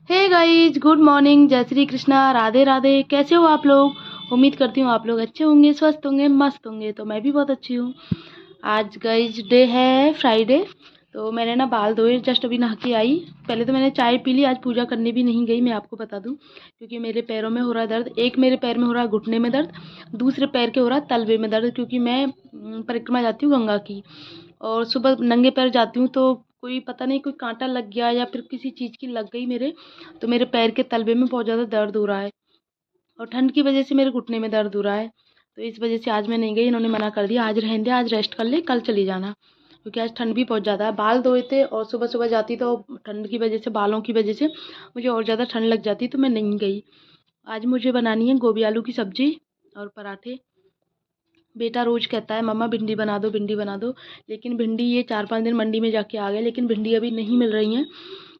Hey guys, good morning, जय श्री कृष्णा, राधे राधे। कैसे हो आप लोग? उम्मीद करती हूँ आप लोग अच्छे होंगे, स्वस्थ होंगे, मस्त होंगे। तो मैं भी बहुत अच्छी हूँ। आज गाइज डे है फ्राइडे। तो मैंने ना बाल धोए, जस्ट अभी नहा के आई। पहले तो मैंने चाय पी ली, आज पूजा करने भी नहीं गई, मैं आपको बता दूं, क्योंकि मेरे पैरों में हो रहा है दर्द। एक मेरे पैर में हो रहा है घुटने में दर्द, दूसरे पैर के हो रहा है तलवे में दर्द, क्योंकि मैं परिक्रमा जाती हूँ गंगा की। और सुबह नंगे पैर जाती हूँ तो कोई पता नहीं, कोई कांटा लग गया या फिर किसी चीज़ की लग गई मेरे, तो मेरे पैर के तलवे में बहुत ज़्यादा दर्द हो रहा है। और ठंड की वजह से मेरे घुटने में दर्द हो रहा है। तो इस वजह से आज मैं नहीं गई, इन्होंने मना कर दिया, आज रहने दे, आज रेस्ट कर ले, कल चली जाना। क्योंकि आज ठंड भी बहुत ज़्यादा है। बाल धोए थे और सुबह सुबह जाती तो ठंड की वजह से, बालों की वजह से मुझे और ज़्यादा ठंड लग जाती, तो मैं नहीं गई। आज मुझे बनानी है गोभी आलू की सब्जी और पराठे। बेटा रोज़ कहता है मम्मा भिंडी बना दो, भिंडी बना दो। लेकिन भिंडी ये 4-5 दिन मंडी में जाके आ गए, लेकिन भिंडी अभी नहीं मिल रही हैं।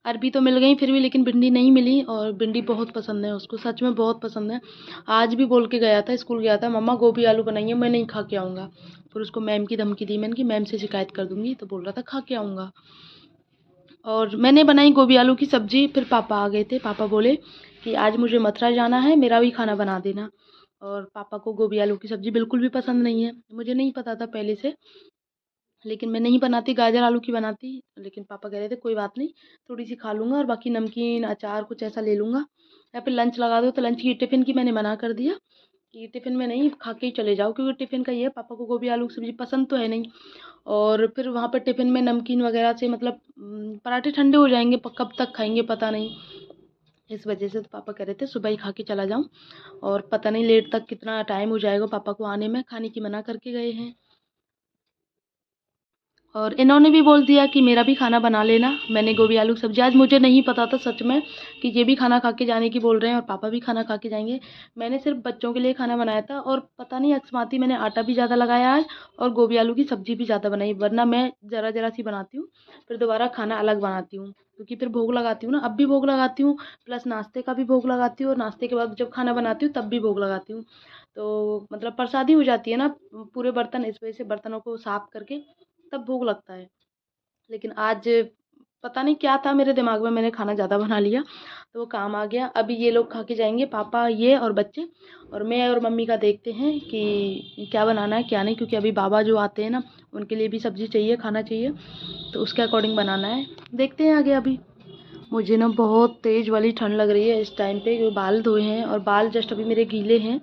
अरबी तो मिल गई फिर भी, लेकिन भिंडी नहीं मिली। और भिंडी बहुत पसंद है उसको, सच में बहुत पसंद है। आज भी बोल के गया था, स्कूल गया था, मम्मा गोभी आलू बनाइए, मैं नहीं खा के आऊँगा। फिर उसको मैम की धमकी दी मैंने कि मैम से शिकायत कर दूँगी, तो बोल रहा था खा के आऊँगा। और मैंने बनाई गोभी आलू की सब्जी। फिर पापा आ गए थे, पापा बोले कि आज मुझे मथुरा जाना है, मेरा भी खाना बना देना। और पापा को गोभी आलू की सब्जी बिल्कुल भी पसंद नहीं है, मुझे नहीं पता था पहले से। लेकिन मैं नहीं बनाती, गाजर आलू की बनाती। लेकिन पापा कह रहे थे कोई बात नहीं, थोड़ी सी खा लूँगा और बाकी नमकीन अचार कुछ ऐसा ले लूँगा, या फिर लंच लगा दो। तो लंच की टिफ़िन की मैंने मना कर दिया कि टिफ़िन में नहीं, खा के ही चले जाओ, क्योंकि टिफ़िन का ये है, पापा को गोभी आलू की सब्ज़ी पसंद तो है नहीं। और फिर वहाँ पर टिफ़िन में नमकीन वगैरह से मतलब पराठे ठंडे हो जाएंगे, कब तक खाएंगे पता नहीं। इस वजह से तो पापा कह रहे थे सुबह ही खा के चला जाऊँ। और पता नहीं लेट तक कितना टाइम हो जाएगा पापा को आने में, खाने की मना करके गए हैं। और इन्होंने भी बोल दिया कि मेरा भी खाना बना लेना। मैंने गोभी आलू की सब्ज़ी, आज मुझे नहीं पता था सच में कि ये भी खाना खा के जाने की बोल रहे हैं और पापा भी खाना खा के जाएंगे। मैंने सिर्फ बच्चों के लिए खाना बनाया था, और पता नहीं अकस्मात ही मैंने आटा भी ज़्यादा लगाया आज, और गोभी आलू की सब्ज़ी भी ज़्यादा बनाई, वरना मैं ज़रा ज़रा सी बनाती हूँ, फिर दोबारा खाना अलग बनाती हूँ, क्योंकि फिर भोग लगाती हूँ ना, अब भी भोग लगाती हूँ, प्लस नाश्ते का भी भोग लगाती हूँ, और नाश्ते के बाद जब खाना बनाती हूँ तब भी भोग लगाती हूँ। तो मतलब प्रसादी हो जाती है ना पूरे बर्तन, इस वजह से बर्तनों को साफ करके तब भोग लगता है। लेकिन आज पता नहीं क्या था मेरे दिमाग में, मैंने खाना ज़्यादा बना लिया, तो वो काम आ गया। अभी ये लोग खा के जाएंगे, पापा, ये और बच्चे। और मैं और मम्मी का देखते हैं कि क्या बनाना है क्या नहीं, क्योंकि अभी बाबा जो आते हैं ना, उनके लिए भी सब्ज़ी चाहिए, खाना चाहिए, तो उसके अकॉर्डिंग बनाना है। देखते हैं आगे। अभी मुझे ना बहुत तेज़ वाली ठंड लग रही है इस टाइम पे, क्योंकि बाल धोए हैं और बाल जस्ट अभी मेरे गीले हैं।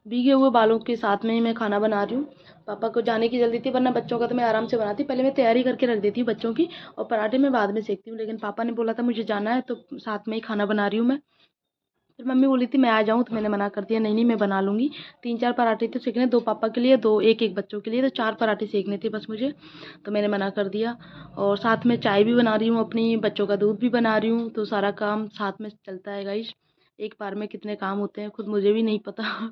भीगे हुए बालों के साथ में ही मैं खाना बना रही हूँ। पापा को जाने की जल्दी थी, वरना बच्चों का तो मैं आराम से बनाती, पहले मैं तैयारी करके रख देती हूँ बच्चों की, और पराठे मैं बाद में सेकती हूँ। लेकिन पापा ने बोला था मुझे जाना है, तो साथ में ही खाना बना रही हूँ मैं। फिर मम्मी बोली थी मैं आ जाऊँ, तो मैंने मना कर दिया, नहीं नहीं मैं बना लूँगी। 3-4 पराठे तो सेकने, 2 पापा के लिए, 2 एक-एक बच्चों के लिए, तो 4 पराठे सेकने थे बस मुझे, तो मैंने मना कर दिया। और साथ में चाय भी बना रही हूँ अपनी, बच्चों का दूध भी बना रही हूँ, तो सारा काम साथ में चलता है गाइस। एक बार में कितने काम होते हैं खुद मुझे भी नहीं पता।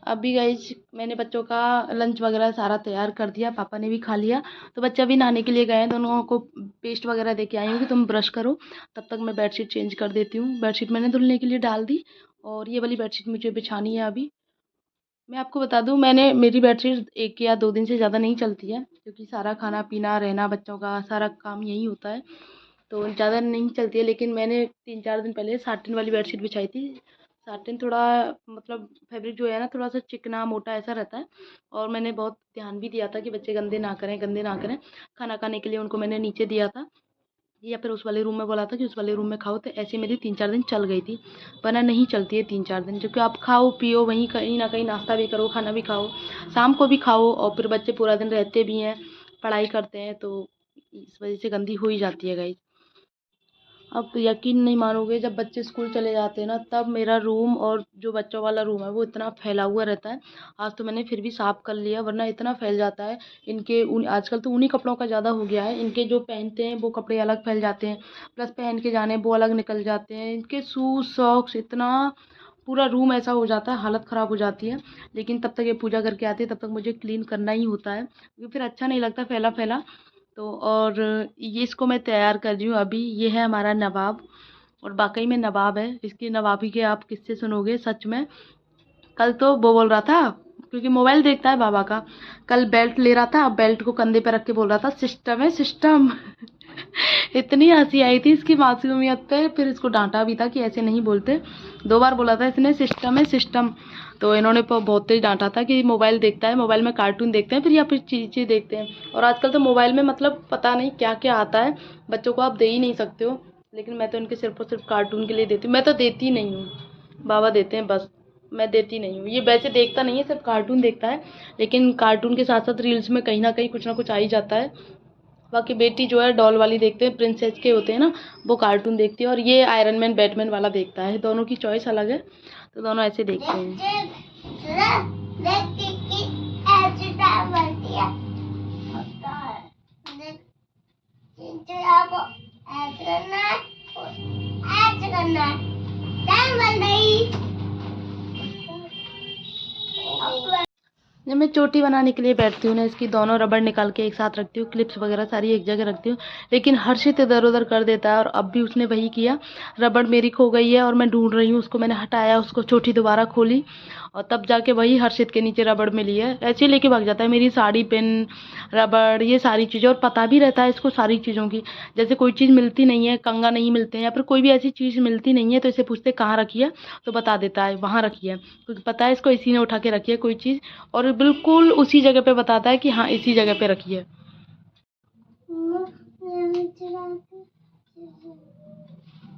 अभी गाइज मैंने बच्चों का लंच वगैरह सारा तैयार कर दिया, पापा ने भी खा लिया। तो बच्चा भी नहाने के लिए गए हैं, दोनों को पेस्ट वगैरह दे के आई हूँ कि तुम ब्रश करो, तब तक मैं बेडशीट चेंज कर देती हूँ। बेडशीट मैंने धुलने के लिए डाल दी, और ये वाली बेडशीट मुझे बिछानी है अभी। मैं आपको बता दूं, मैंने मेरी बेडशीट 1 या 2 दिन से ज़्यादा नहीं चलती है, क्योंकि सारा खाना पीना रहना बच्चों का सारा काम यही होता है, तो ज़्यादा नहीं चलती है। लेकिन मैंने 3-4 दिन पहले साटिन वाली बेडशीट बिछाई थी। साटिन थोड़ा मतलब फैब्रिक जो है ना, थोड़ा सा चिकना मोटा ऐसा रहता है, और मैंने बहुत ध्यान भी दिया था कि बच्चे गंदे ना करें, गंदे ना करें। खाना खाने के लिए उनको मैंने नीचे दिया था, या फिर उस वाले रूम में बोला था कि उस वाले रूम में खाओ, तो ऐसे मेरी 3-4 दिन चल गई थी, वरना नहीं चलती है 3-4 दिन, क्योंकि आप खाओ पियो वहीं कहीं ना कहीं नाश्ता भी करो, खाना भी खाओ, शाम को भी खाओ, और फिर बच्चे पूरा दिन रहते भी हैं, पढ़ाई करते हैं, तो इस वजह से गंदी हो ही जाती है गाइस। अब यकीन नहीं मानोगे, जब बच्चे स्कूल चले जाते हैं ना, तब मेरा रूम और जो बच्चों वाला रूम है वो इतना फैला हुआ रहता है। आज तो मैंने फिर भी साफ कर लिया, वरना इतना फैल जाता है। इनके उन आजकल तो उन्हीं कपड़ों का ज़्यादा हो गया है, इनके जो पहनते हैं वो कपड़े अलग फैल जाते हैं, प्लस पहन के जाने वो अलग निकल जाते हैं, इनके शूज सॉक्स, इतना पूरा रूम ऐसा हो जाता है, हालत ख़राब हो जाती है। लेकिन तब तक ये पूजा करके आते हैं, तब तक मुझे क्लीन करना ही होता है, क्योंकि फिर अच्छा नहीं लगता फैला फैला। तो और ये इसको मैं तैयार कर रही हूँ अभी। ये है हमारा नवाब, और वाकई में नवाब है, इसकी नवाबी के आप किससे सुनोगे सच में। कल तो वो बोल रहा था, क्योंकि मोबाइल देखता है बाबा का, कल बेल्ट ले रहा था, बेल्ट को कंधे पे रख के बोल रहा था सिस्टम है सिस्टम। इतनी हंसी आई थी इसकी मासूमियत पे। फिर इसको डांटा भी था कि ऐसे नहीं बोलते, 2 बार बोला था इसने सिस्टम है सिस्टम। तो इन्होंने बहुत तेज डांटा था कि मोबाइल देखता है, मोबाइल में कार्टून देखते हैं फिर, या फिर चीज़ें देखते हैं, और आजकल तो मोबाइल में मतलब पता नहीं क्या क्या आता है, बच्चों को आप दे ही नहीं सकते हो। लेकिन मैं तो इनके सिर्फ और सिर्फ कार्टून के लिए देती हूँ, मैं तो देती नहीं हूँ, बाबा देते हैं बस, मैं देती नहीं हूँ। ये वैसे देखता नहीं है, सिर्फ कार्टून देखता है, लेकिन कार्टून के साथ साथ रील्स में कहीं ना कहीं कुछ ना कुछ आ ही जाता है। बाकी बेटी जो है डॉल वाली देखते हैं, प्रिंसेस के होते हैं ना, वो कार्टून देखती है, और ये आयरन मैन बैटमैन वाला देखता है। दोनों की चॉइस अलग है, तो दोनों ऐसे देखते हैं। जब मैं चोटी बनाने के लिए बैठती हूँ ना, इसकी दोनों रबड़ निकाल के एक साथ रखती हूँ, क्लिप्स वगैरह सारी एक जगह रखती हूँ, लेकिन हर्षित इधर उधर कर देता है, और अब भी उसने वही किया। रबड़ मेरी खो गई है और मैं ढूंढ रही हूँ उसको, मैंने हटाया उसको, चोटी दोबारा खोली, और तब जाके वही हर्षित के नीचे रबड़ मिली है। ऐसे ही लेके भाग जाता है मेरी साड़ी, पिन, रबड़, ये सारी चीज़ें, और पता भी रहता है इसको सारी चीज़ों की। जैसे कोई चीज़ मिलती नहीं है, कंगा नहीं मिलते हैं, या फिर कोई भी ऐसी चीज़ मिलती नहीं है, तो इसे पूछते कहाँ रखी है, तो बता देता है वहाँ रखी है, क्योंकि पता है इसको इसी ने उठा के रखी है कोई चीज़, और बिल्कुल उसी जगह पे बताता है कि हाँ इसी जगह पे रखी है।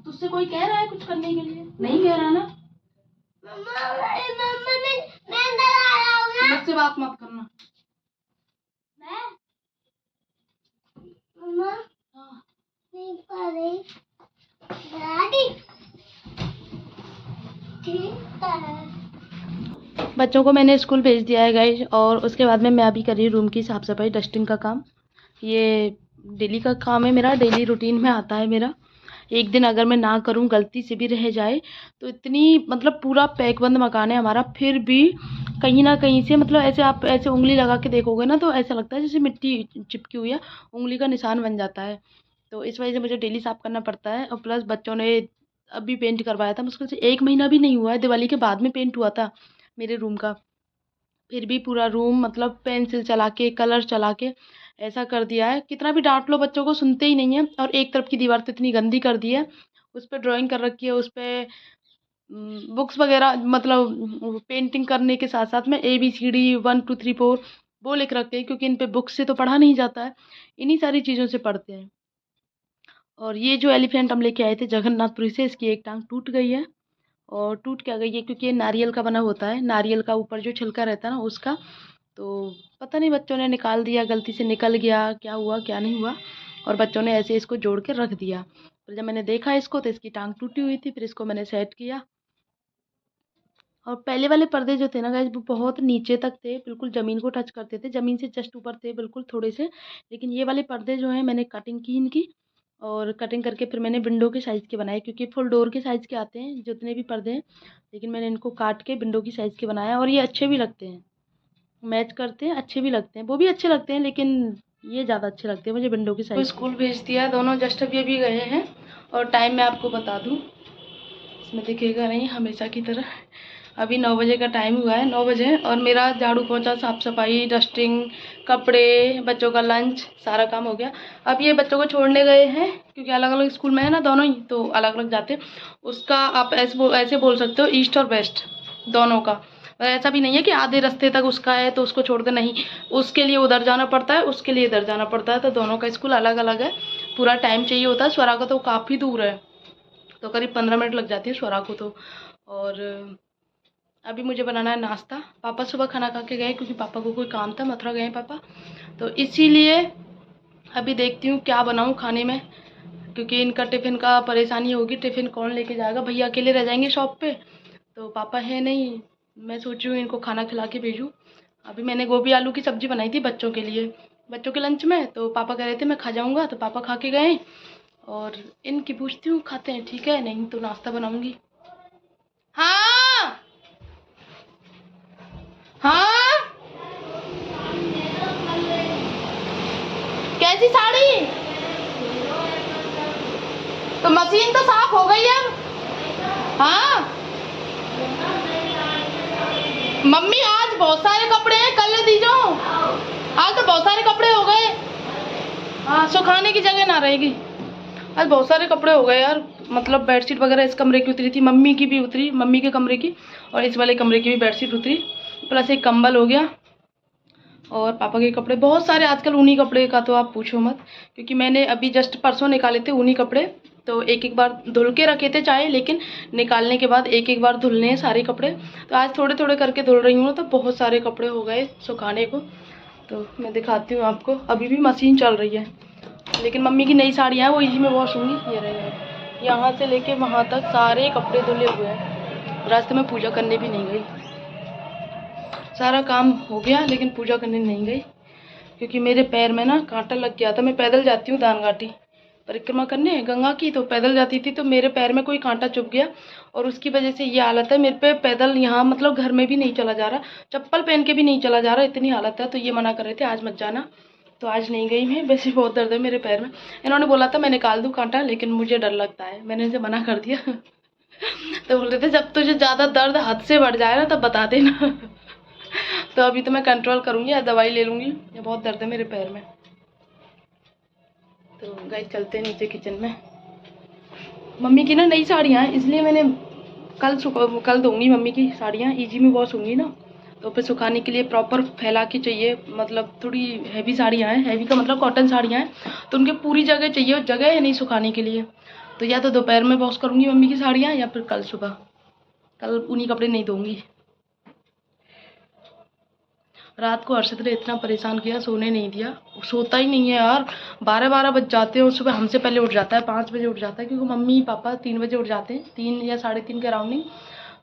तुझसे कोई कह रहा है कुछ करने के लिए? नहीं कह रहा ना। मुझसे बात मत करना। बच्चों को मैंने स्कूल भेज दिया है गाइस, और उसके बाद में मैं अभी कर रही हूँ रूम की साफ़ सफाई, डस्टिंग का काम। ये डेली का काम है मेरा, डेली रूटीन में आता है मेरा। एक दिन अगर मैं ना करूँ, गलती से भी रह जाए, तो इतनी मतलब पूरा पैक बंद मकान है हमारा, फिर भी कहीं ना कहीं से मतलब ऐसे आप ऐसे उंगली लगा के देखोगे ना, तो ऐसा लगता है जैसे मिट्टी चिपकी हुई है, उंगली का निशान बन जाता है। तो इस वजह से मुझे डेली साफ़ करना पड़ता है, और प्लस बच्चों ने अभी पेंट करवाया था, मुश्किल से 1 महीना भी नहीं हुआ है, दिवाली के बाद में पेंट हुआ था मेरे रूम का, फिर भी पूरा रूम मतलब पेंसिल चला के, कलर चला के ऐसा कर दिया है। कितना भी डांट लो बच्चों को, सुनते ही नहीं है। और एक तरफ की दीवार तो इतनी गंदी कर दी है, उस पर ड्राइंग कर रखी है, उस पर बुक्स वगैरह, मतलब पेंटिंग करने के साथ साथ में ABCD 1 2 3 4 वो लिख रखे हैं, क्योंकि इन पे बुक्स से तो पढ़ा नहीं जाता है, इन्हीं सारी चीज़ों से पढ़ते हैं। और ये जो एलिफेंट हम लेके आए थे जगन्नाथपुरी से, इसकी एक टांग टूट गई है। और टूट क्या गई है, क्योंकि ये नारियल का बना होता है, नारियल का ऊपर जो छिलका रहता है ना उसका, तो पता नहीं बच्चों ने निकाल दिया, गलती से निकल गया, क्या हुआ क्या नहीं हुआ, और बच्चों ने ऐसे इसको जोड़ के रख दिया। फिर जब मैंने देखा इसको, तो इसकी टांग टूटी हुई थी, फिर इसको मैंने सेट किया। और पहले वाले पर्दे जो थे ना गाइस, वो बहुत नीचे तक थे, बिल्कुल ज़मीन को टच करते थे, ज़मीन से जस्ट ऊपर थे बिल्कुल थोड़े से। लेकिन ये वाले पर्दे जो हैं मैंने कटिंग की इनकी, और कटिंग करके फिर मैंने विंडो के साइज़ के बनाए, क्योंकि फुल डोर के साइज़ के आते हैं जितने भी पर्दे हैं, लेकिन मैंने इनको काट के विंडो की साइज़ के बनाया, और ये अच्छे भी लगते हैं, मैच करते हैं, अच्छे भी लगते हैं, वो भी अच्छे लगते हैं, लेकिन ये ज़्यादा अच्छे लगते हैं मुझे विंडो की साइज़। स्कूल भेज दिया, दोनों जस्ट अभी गए हैं, और टाइम मैं आपको बता दूँ, इसमें दिखेगा नहीं हमेशा की तरह, अभी 9 बजे का टाइम हुआ है, 9 बजे, और मेरा झाड़ू पोंछा, साफ़ सफाई, डस्टिंग, कपड़े, बच्चों का लंच, सारा काम हो गया। अब ये बच्चों को छोड़ने गए हैं, क्योंकि अलग अलग स्कूल में है ना दोनों ही, तो अलग अलग जाते हैं। उसका आप ऐसे बोल सकते हो, ईस्ट और वेस्ट दोनों का। ऐसा भी नहीं है कि आधे रास्ते तक उसका है तो उसको छोड़ दे, नहीं, उसके लिए उधर जाना पड़ता है, उसके लिए इधर जाना पड़ता है, तो दोनों का स्कूल अलग अलग है। पूरा टाइम चाहिए होता है। स्वरा को तो काफ़ी दूर है, तो करीब 15 मिनट लग जाती है स्वरा को तो। और अभी मुझे बनाना है नाश्ता। पापा सुबह खाना खा के गए क्योंकि पापा को कोई काम था, मथुरा गए हैं पापा, तो इसीलिए अभी देखती हूँ क्या बनाऊँ खाने में, क्योंकि इनका टिफ़िन का परेशानी होगी। टिफ़िन कौन लेके जाएगा, भैया अकेले रह जाएंगे शॉप पे, तो पापा है नहीं। मैं सोच रही हूँ इनको खाना खिला के भेजूँ। अभी मैंने गोभी आलू की सब्ज़ी बनाई थी बच्चों के लिए, बच्चों के लंच में, तो पापा कह रहे थे मैं खा जाऊँगा, तो पापा खा के गए। और इनकी पूछती हूँ खाते हैं ठीक है, नहीं तो नाश्ता बनाऊँगी। हाँ हाँ, कैसी साड़ी? तो मशीन तो साफ हो गई अब। हाँ मम्मी, आज बहुत सारे कपड़े हैं, कल दी जाओ। आज तो बहुत सारे कपड़े हो गए। हाँ, सुखाने की जगह ना रहेगी। आज बहुत सारे कपड़े हो गए यार, मतलब बेडशीट वगैरह इस कमरे की उतरी थी, मम्मी की भी उतरी, मम्मी के कमरे की, और इस वाले कमरे की भी बेडशीट उतरी, प्लस एक कंबल हो गया, और पापा के कपड़े बहुत सारे। आजकल ऊनी कपड़े का तो आप पूछो मत, क्योंकि मैंने अभी जस्ट परसों निकाले थे ऊनी कपड़े, तो एक एक बार धुल के रखे थे चाहे, लेकिन निकालने के बाद एक एक बार धुलने हैं सारे कपड़े। तो आज थोड़े थोड़े करके धुल रही हूँ, तो बहुत सारे कपड़े हो गए सुखाने को। तो मैं दिखाती हूँ आपको, अभी भी मशीन चल रही है, लेकिन मम्मी की नई साड़ियाँ हैं वो इसी में वॉश होंगी। ये रहे, यहाँ से लेके वहाँ तक सारे कपड़े धुले हुए हैं। रास्ते में पूजा करने भी नहीं गई, सारा काम हो गया लेकिन पूजा करने नहीं गई, क्योंकि मेरे पैर में ना कांटा लग गया था। मैं पैदल जाती हूँ दानघाटी परिक्रमा करने गंगा की, तो पैदल जाती थी, तो मेरे पैर में कोई कांटा चुभ गया, और उसकी वजह से ये हालत है मेरे पे। पैदल यहाँ मतलब घर में भी नहीं चला जा रहा, चप्पल पहन के भी नहीं चला जा रहा, इतनी हालत है। तो ये मना कर रहे थे आज मत जाना, तो आज नहीं गई मैं। वैसे बहुत दर्द है मेरे पैर में। इन्होंने बोला था मैं निकाल दूँ कांटा, लेकिन मुझे डर लगता है, मैंने इनसे मना कर दिया। तो बोल रहे थे जब तुझे ज़्यादा दर्द हद से बढ़ जाए ना तब बता देना। तो अभी तो मैं कंट्रोल करूँगी या दवाई ले लूँगी, ये बहुत दर्द है मेरे पैर में। तो गाइस चलते हैं नीचे किचन में। मम्मी की ना नई साड़ियाँ हैं, इसलिए मैंने कल दूंगी मम्मी की साड़ियाँ, इजी में वॉश होंगी ना, तो फिर सुखाने के लिए प्रॉपर फैला के चाहिए। मतलब थोड़ी हैवी साड़ियाँ हैं, हैवी का मतलब कॉटन साड़ियाँ हैं, तो उनके पूरी जगह चाहिए, और जगह है नहीं सुखाने के लिए। तो या तो दोपहर में वॉश करूँगी मम्मी की साड़ियाँ, या फिर कल सुबह। कल उन्हीं कपड़े नहीं धोंगी। रात को हर्षित ने इतना परेशान किया, सोने नहीं दिया, सोता ही नहीं है यार। 12-12 बज जाते हैं, और सुबह हमसे पहले उठ जाता है, 5 बजे उठ जाता है, क्योंकि मम्मी पापा 3 बजे उठ जाते हैं, 3 या 3:30 के अराउंडिंग।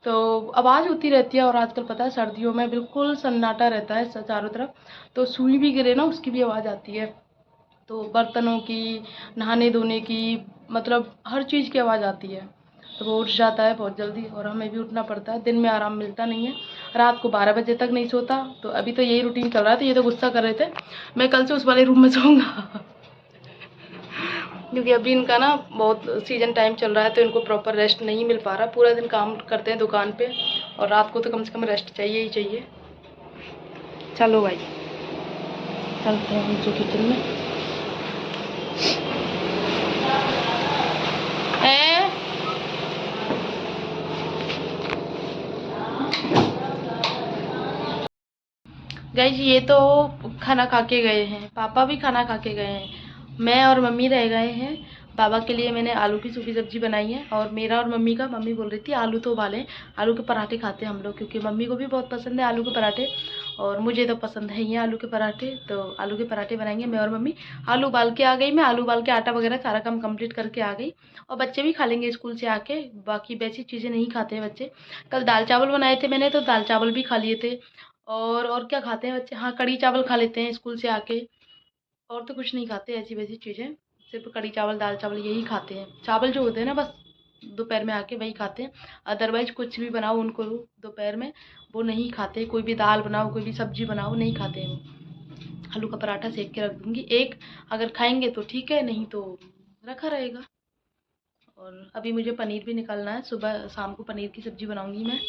तो आवाज़ होती रहती है, और आजकल पता है सर्दियों में बिल्कुल सन्नाटा रहता है चारों तरफ, तो सुई भी गिरे ना उसकी भी आवाज़ आती है। तो बर्तनों की, नहाने धोने की, मतलब हर चीज़ की आवाज़ आती है। तो वो उठ जाता है बहुत जल्दी, और हमें भी उठना पड़ता है, दिन में आराम मिलता नहीं है। रात को 12 बजे तक नहीं सोता, तो अभी तो यही रूटीन चल रहा था। ये तो गुस्सा कर रहे थे, मैं कल से उस वाले रूम में सोऊंगा। क्योंकि अभी इनका ना बहुत सीजन टाइम चल रहा है, तो इनको प्रॉपर रेस्ट नहीं मिल पा रहा। पूरा दिन काम करते हैं दुकान पे, और रात को तो कम से कम रेस्ट चाहिए ही चाहिए। चलो भाई चलते हैं नीचे किचन में। ए गाइस ये तो खाना खा के गए हैं, पापा भी खाना खा के गए हैं, मैं और मम्मी रह गए हैं। पापा के लिए मैंने आलू की सूखी सब्जी बनाई है, और मेरा और मम्मी का, मम्मी बोल रही थी आलू तो उबालें, आलू के पराठे खाते हैं हम लोग, क्योंकि मम्मी को भी बहुत पसंद है आलू के पराठे, और मुझे तो पसंद है ही आलू के पराठे। तो आलू के पराठे बनाएंगे मैं और मम्मी। आलू उबाल के आ गई मैं, आलू उबाल के आटा वगैरह सारा काम कंप्लीट करके आ गई, और बच्चे भी खा लेंगे स्कूल से आके। बाकी वैसी चीज़ें नहीं खाते हैं बच्चे। कल दाल चावल बनाए थे मैंने, तो दाल चावल भी खा लिए थे। और क्या खाते हैं बच्चे, हाँ कढ़ी चावल खा लेते हैं स्कूल से आके, और तो कुछ नहीं खाते ऐसी वैसी चीज़ें। सिर्फ कढ़ी चावल दाल चावल यही खाते हैं, चावल जो होते हैं ना बस दोपहर में आके वही खाते हैं। अदरवाइज कुछ भी बनाओ उनको दोपहर में वो नहीं खाते, कोई भी दाल बनाओ कोई भी सब्जी बनाओ नहीं खाते हैं वो। आलू का पराठा सेक के रख दूँगी एक, अगर खाएंगे तो ठीक है, नहीं तो रखा रहेगा। और अभी मुझे पनीर भी निकालना है, सुबह शाम को पनीर की सब्ज़ी बनाऊंगी मैं।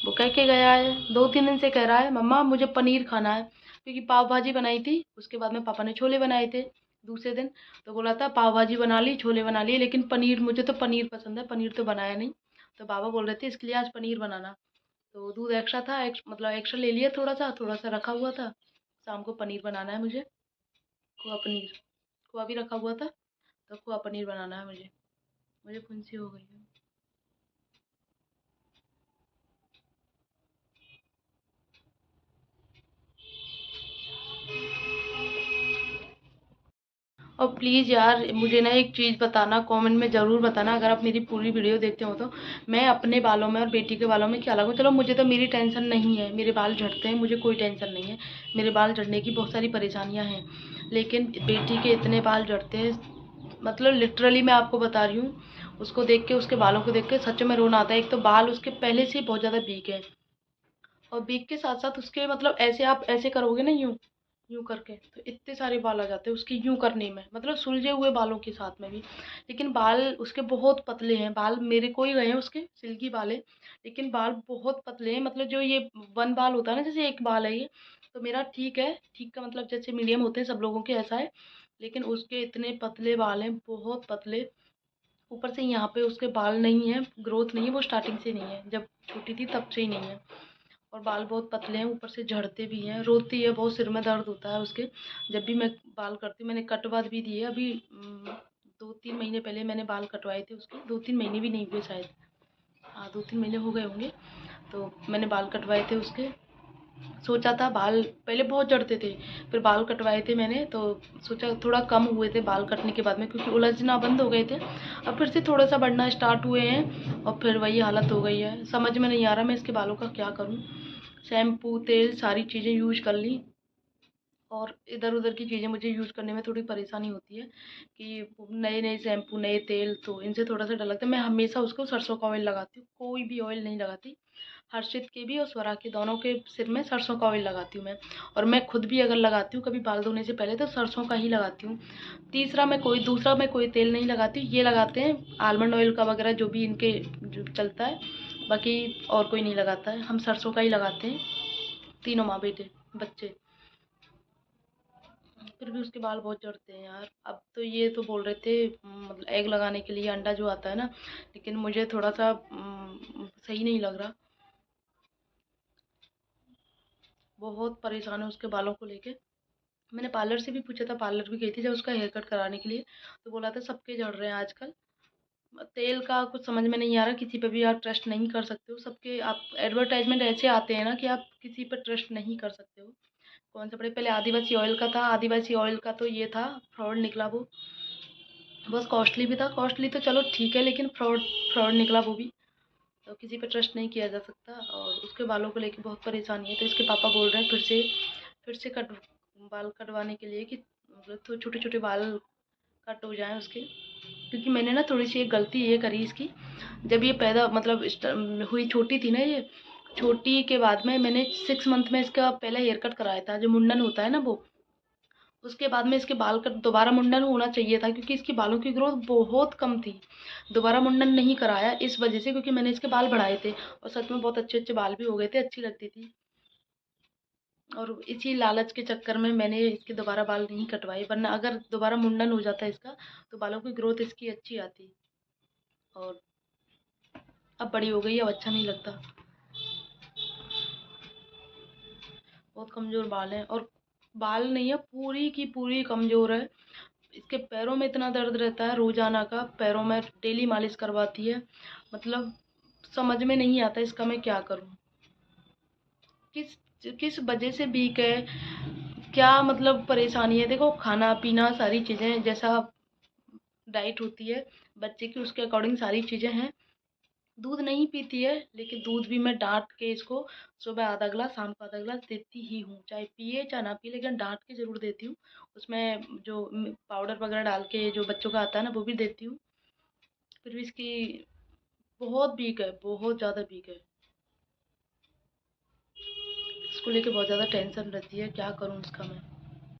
वो कह के गया है 2-3 दिन से, कह रहा है मम्मा मुझे पनीर खाना है, क्योंकि पाव भाजी बनाई थी, उसके बाद में पापा ने छोले बनाए थे दूसरे दिन, तो बोला था पाव भाजी बना ली छोले बना लिए, लेकिन पनीर, मुझे तो पनीर पसंद है, पनीर तो बनाया नहीं। तो बाबा बोल रहे थे इसके लिए आज पनीर बनाना। तो दूध एक्स्ट्रा था, मतलब एक्स्ट्रा ले लिया, थोड़ा सा रखा हुआ था। शाम को पनीर बनाना है मुझे, खोआ पनीर, खोआ भी रखा हुआ था। तो खोआ पनीर बनाना है मुझे फुंसी हो गई है। और प्लीज़ यार मुझे ना एक चीज़ बताना, कमेंट में ज़रूर बताना, अगर आप मेरी पूरी वीडियो देखते हो तो मैं अपने बालों में और बेटी के बालों में क्या लगाऊँ। चलो मुझे तो मेरी टेंशन नहीं है, मेरे बाल झड़ते हैं, मुझे कोई टेंशन नहीं है। मेरे बाल झड़ने की बहुत सारी परेशानियाँ हैं, लेकिन बेटी के इतने बाल झड़ते हैं, मतलब लिटरली मैं आपको बता रही हूँ, उसको देख के, उसके बालों को देख के सच में रोना आता है। एक तो बाल उसके पहले से ही बहुत ज़्यादा वीक है, और बीक के साथ साथ उसके मतलब ऐसे आप ऐसे करोगे ना, यूं यूं करके, तो इतने सारे बाल आ जाते हैं उसके यूं करने में, मतलब सुलझे हुए बालों के साथ में भी। लेकिन बाल उसके बहुत पतले हैं, बाल मेरे को ही गए हैं उसके, सिल्की बाल है, लेकिन बाल बहुत पतले हैं। मतलब जो ये वन बाल होता है ना, जैसे एक बाल है ये, तो मेरा ठीक है, ठीक का मतलब जैसे मीडियम होते हैं सब लोगों के, ऐसा है। लेकिन उसके इतने पतले बाल हैं, बहुत पतले। ऊपर से यहाँ पे उसके बाल नहीं है, ग्रोथ नहीं है, वो स्टार्टिंग से नहीं है, जब छोटी थी तब से ही नहीं है। और बाल बहुत पतले हैं, ऊपर से झड़ते भी हैं, रोती है बहुत, सिर में दर्द होता है उसके जब भी मैं बाल करती हूँ। मैंने कटवा भी दी है अभी, 2-3 महीने पहले मैंने बाल कटवाए थे उसके, 2-3 महीने भी नहीं हुए शायद, हाँ 2-3 महीने हो गए होंगे। तो मैंने बाल कटवाए थे उसके, सोचा था, बाल पहले बहुत झड़ते थे, फिर बाल कटवाए थे मैंने, तो सोचा थोड़ा कम हुए थे बाल कटने के बाद में, क्योंकि उलझना बंद हो गए थे। अब फिर से थोड़ा सा बढ़ना स्टार्ट हुए हैं, और फिर वही हालत हो गई है। समझ में नहीं आ रहा मैं इसके बालों का क्या करूँ। शैम्पू, तेल, सारी चीज़ें यूज़ कर ली, और इधर उधर की चीज़ें मुझे यूज़ करने में थोड़ी परेशानी होती है, कि नए नए शैम्पू, नए तेल, तो इनसे थोड़ा सा डर लगता है। मैं हमेशा उसको सरसों का ऑयल लगाती हूँ, कोई भी ऑयल नहीं लगाती। हर्षित के भी और स्वरा के, दोनों के सिर में सरसों का ऑयल लगाती हूँ मैं। और मैं खुद भी अगर लगाती हूँ कभी बाल धोने से पहले, तो सरसों का ही लगाती हूँ। दूसरा मैं कोई तेल नहीं लगाती हूँ। ये लगाते हैं आलमंड ऑयल का वगैरह, जो भी इनके जो चलता है, बाकी और कोई नहीं लगाता है। हम सरसों का ही लगाते हैं, तीनों माँ बेटे बच्चे। फिर भी उसके बाल बहुत झड़ते हैं यार। अब तो ये तो बोल रहे थे, मतलब एग लगाने के लिए, अंडा जो आता है ना, लेकिन मुझे थोड़ा सा सही नहीं लग रहा। बहुत परेशान है उसके बालों को लेके। मैंने पार्लर से भी पूछा था, पार्लर भी गई थी जब उसका हेयर कट कराने के लिए, तो बोला था सबके झड़ रहे हैं आजकल। तेल का कुछ समझ में नहीं आ रहा, किसी पे भी आप ट्रस्ट नहीं कर सकते हो। सबके आप एडवर्टाइजमेंट ऐसे आते हैं ना, कि आप किसी पर ट्रस्ट नहीं कर सकते हो। कौन सा पड़े, पहले आदिवासी ऑयल का था, आदिवासी ऑयल का तो ये था, फ्रॉड निकला वो। बस कॉस्टली भी था, कॉस्टली तो चलो ठीक है, लेकिन फ्रॉड फ्रॉड निकला वो भी। तो किसी पे ट्रस्ट नहीं किया जा सकता, और उसके बालों को लेके बहुत परेशानी है। तो इसके पापा बोल रहे हैं फिर से बाल कटवाने के लिए, कि मतलब तो छोटे छोटे बाल कट हो जाएं उसके। क्योंकि मैंने ना थोड़ी सी एक गलती ये करी इसकी, जब ये पैदा मतलब हुई, छोटी थी ना ये, छोटी के बाद में मैंने 6 मंथ में इसका पहला हेयर कट कराया था, जो मुंडन होता है ना वो। उसके बाद में इसके बाल का दोबारा मुंडन होना चाहिए था, क्योंकि इसकी बालों की ग्रोथ बहुत कम थी। दोबारा मुंडन नहीं कराया इस वजह से, क्योंकि मैंने इसके बाल बढ़ाए थे, और सच में बहुत अच्छे अच्छे बाल भी हो गए थे, अच्छी लगती थी। और इसी लालच के चक्कर में मैंने इसके दोबारा बाल नहीं कटवाए, वरना अगर दोबारा मुंडन हो जाता इसका, तो बालों की ग्रोथ इसकी अच्छी आती। और अब बड़ी हो गई, अब अच्छा नहीं लगता। बहुत कमज़ोर बाल हैं, और बाल नहीं है, पूरी की पूरी कमज़ोर है। इसके पैरों में इतना दर्द रहता है रोज़ाना का, पैरों में डेली मालिश करवाती है। मतलब समझ में नहीं आता इसका मैं क्या करूँ, किस किस वजह से वीक है, क्या मतलब परेशानी है। देखो, खाना पीना सारी चीज़ें, जैसा डाइट होती है बच्चे की, उसके अकॉर्डिंग सारी चीज़ें हैं। दूध नहीं पीती है, लेकिन दूध भी मैं डांट के इसको, सुबह आधा गिलास, शाम को आधा गिलास देती ही हूँ, चाहे पिए चाहे ना पिए, लेकिन डांट के ज़रूर देती हूँ। उसमें जो पाउडर वगैरह डाल के जो बच्चों का आता है ना, वो भी देती हूँ। फिर भी इसकी बहुत वीक है, बहुत ज़्यादा वीक है। इसको लेके बहुत ज़्यादा टेंशन रहती है, क्या करूँ इसका मैं।